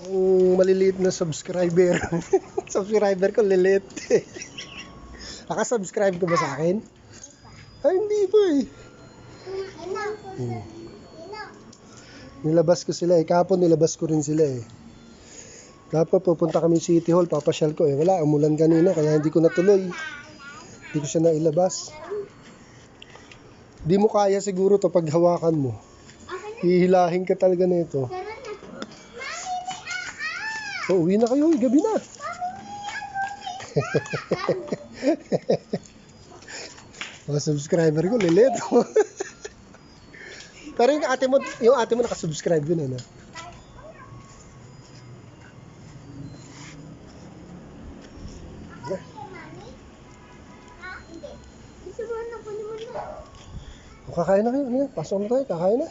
Ang maliliit na subscriber. Subscriber ko lilit. Naka-subscribe ka ba sa akin? Ay, hindi po eh. Nilabas ko sila eh. Kahapon nilabas ko rin sila eh. Dapat pupunta kami City Hall, papasyal ko eh. Wala, umulan kanina kaya hindi ko natuloy. Hindi ko siya nailabas. Di mo kaya siguro to pag hawakan mo. Hihilahin ka talaga nito. So, uwi na kayo, gabi na. Mga subscriber ko, lilit. Pero yung ate mo nakasubscribe yun, ano? Kakain na kayo, ano yan? Pasok na tayo, kakain na.